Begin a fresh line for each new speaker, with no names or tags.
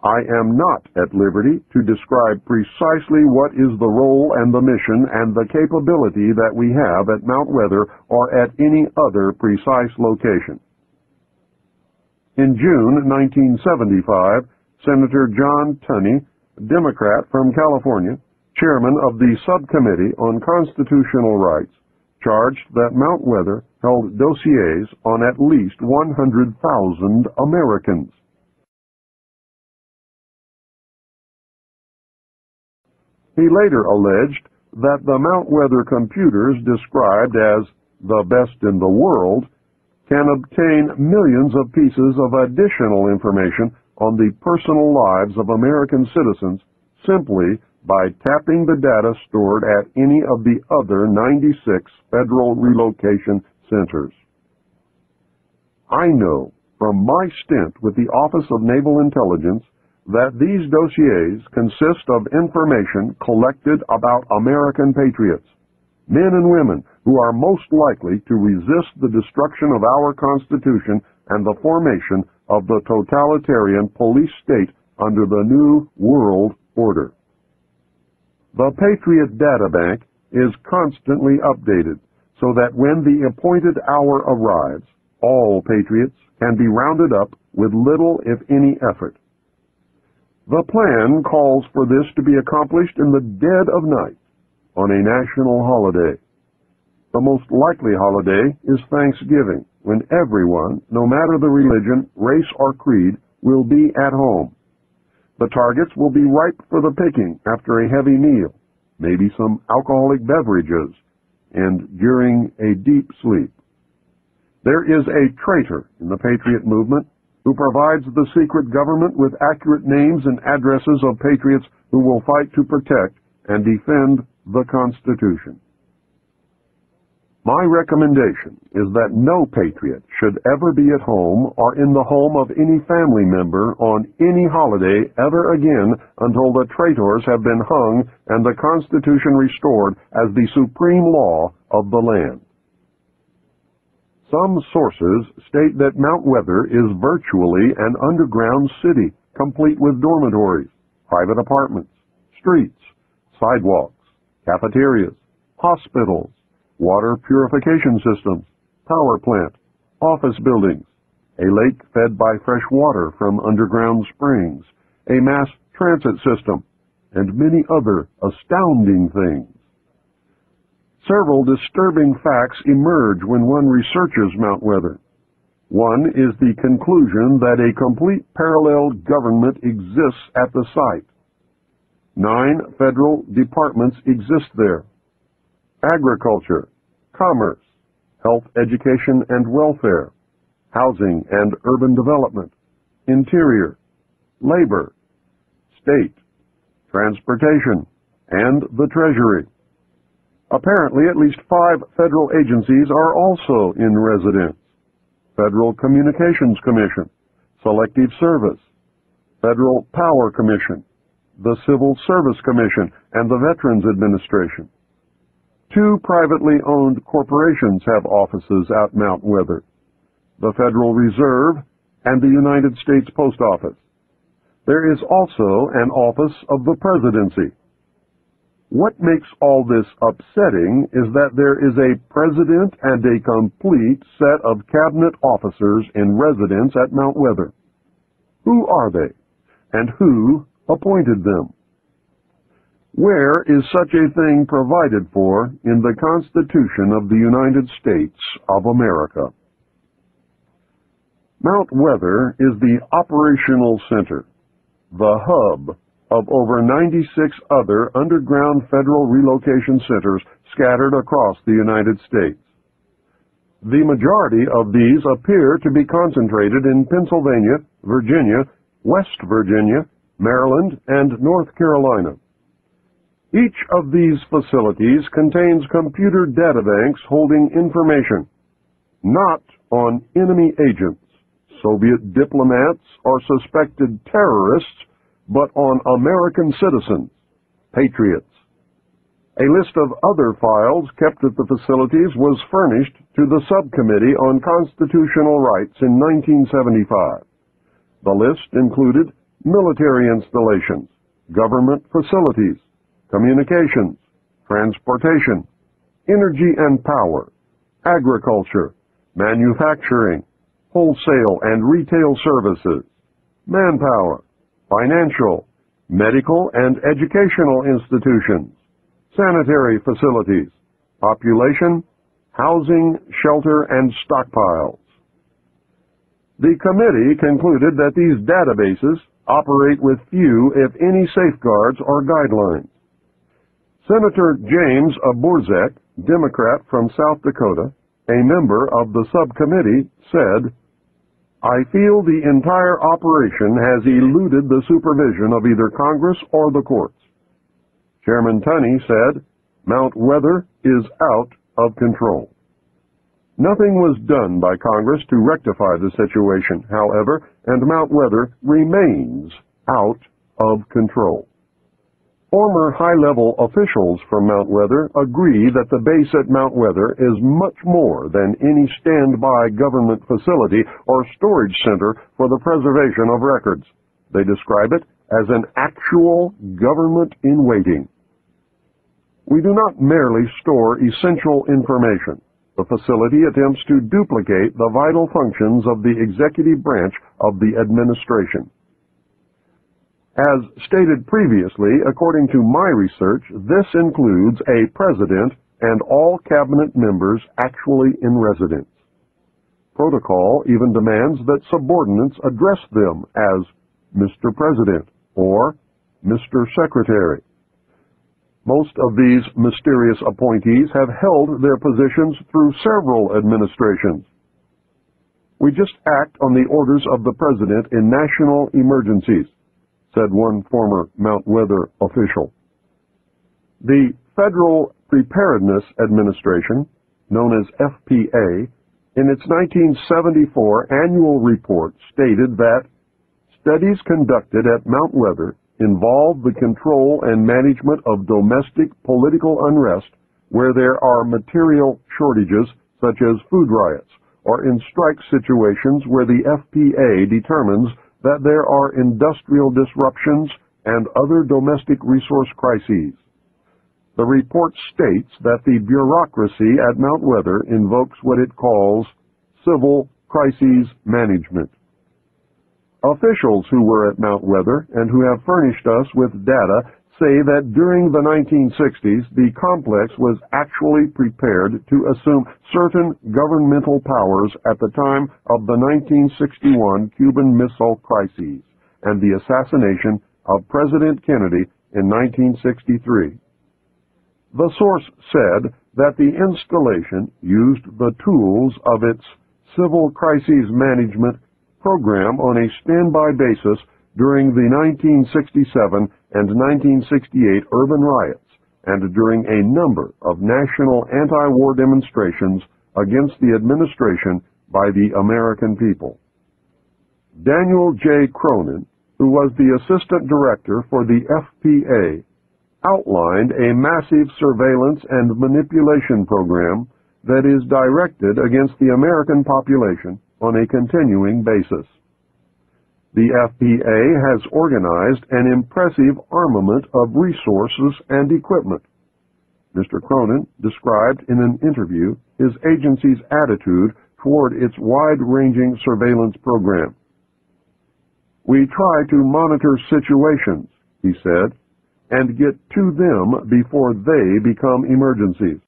I am not at liberty to describe precisely what is the role and the mission and the capability that we have at Mount Weather or at any other precise location. In June 1975, Senator John Tunney, Democrat from California, chairman of the Subcommittee on Constitutional Rights, charged that Mount Weather held dossiers on at least 100,000 Americans. He later alleged that the Mount Weather computers described as the best in the world can obtain millions of pieces of additional information on the personal lives of American citizens simply by tapping the data stored at any of the other 96 federal relocation centers. I know from my stint with the Office of Naval Intelligence that these dossiers consist of information collected about American patriots, men and women who are most likely to resist the destruction of our Constitution and the formation of the totalitarian police state under the New World Order. The Patriot Data Bank is constantly updated so that when the appointed hour arrives, all patriots can be rounded up with little, if any, effort. The plan calls for this to be accomplished in the dead of night on a national holiday. The most likely holiday is Thanksgiving, when everyone, no matter the religion, race, or creed, will be at home. The targets will be ripe for the picking after a heavy meal, maybe some alcoholic beverages, and during a deep sleep. There is a traitor in the Patriot movement who provides the secret government with accurate names and addresses of patriots who will fight to protect and defend the Constitution. My recommendation is that no patriot should ever be at home or in the home of any family member on any holiday ever again until the traitors have been hung and the Constitution restored as the supreme law of the land. Some sources state that Mount Weather is virtually an underground city, complete with dormitories, private apartments, streets, sidewalks, cafeterias, hospitals, water purification systems, power plant, office buildings, a lake fed by fresh water from underground springs, a mass transit system, and many other astounding things. Several disturbing facts emerge when one researches Mount Weather. One is the conclusion that a complete parallel government exists at the site. 9 federal departments exist there: agriculture, commerce, health, education, and welfare, housing and urban development, interior, labor, state, transportation, and the Treasury. Apparently, at least 5 federal agencies are also in residence: Federal Communications Commission, Selective Service, Federal Power Commission, the Civil Service Commission, and the Veterans Administration. 2 privately owned corporations have offices at Mount Weather: the Federal Reserve and the United States Post Office. There is also an office of the Presidency. What makes all this upsetting is that there is a president and a complete set of cabinet officers in residence at Mount Weather. Who are they, and who appointed them? Where is such a thing provided for in the Constitution of the United States of America? Mount Weather is the operational center, the hub of over 96 other underground federal relocation centers scattered across the United States. The majority of these appear to be concentrated in Pennsylvania, Virginia, West Virginia, Maryland, and North Carolina. Each of these facilities contains computer databanks holding information, not on enemy agents, Soviet diplomats, or suspected terrorists, but on American citizens, patriots. A list of other files kept at the facilities was furnished to the Subcommittee on Constitutional Rights in 1975. The list included military installations, government facilities, communications, transportation, energy and power, agriculture, manufacturing, wholesale and retail services, manpower, financial, medical and educational institutions, sanitary facilities, population, housing, shelter, and stockpiles. The committee concluded that these databases operate with few, if any, safeguards or guidelines. Senator James Borzek, Democrat from South Dakota, a member of the subcommittee, said, "I feel the entire operation has eluded the supervision of either Congress or the courts." Chairman Tunney said, "Mount Weather is out of control." Nothing was done by Congress to rectify the situation, however, and Mount Weather remains out of control. Former high-level officials from Mount Weather agree that the base at Mount Weather is much more than any standby government facility or storage center for the preservation of records. They describe it as an actual government in waiting. We do not merely store essential information. The facility attempts to duplicate the vital functions of the executive branch of the administration. As stated previously, according to my research, this includes a president and all cabinet members actually in residence. Protocol even demands that subordinates address them as Mr. President or Mr. Secretary. Most of these mysterious appointees have held their positions through several administrations. "We just act on the orders of the President in national emergencies," said one former Mount Weather official. The Federal Preparedness Administration, known as FPA, in its 1974 annual report stated that studies conducted at Mount Weather involve the control and management of domestic political unrest where there are material shortages such as food riots, or in strike situations where the FPA determines that there are industrial disruptions and other domestic resource crises. The report states that the bureaucracy at Mount Weather invokes what it calls civil crises management. Officials who were at Mount Weather and who have furnished us with data say that during the 1960s, the complex was actually prepared to assume certain governmental powers at the time of the 1961 Cuban Missile Crisis and the assassination of President Kennedy in 1963. The source said that the installation used the tools of its Civil Crises Management program on a standby basis during the 1967 and 1968 urban riots and during a number of national anti-war demonstrations against the administration by the American people. Daniel J. Cronin, who was the assistant director for the FPA, outlined a massive surveillance and manipulation program that is directed against the American population on a continuing basis. The FPA has organized an impressive armament of resources and equipment. Mr. Cronin described in an interview his agency's attitude toward its wide-ranging surveillance program. "We try to monitor situations," he said, "and get to them before they become emergencies.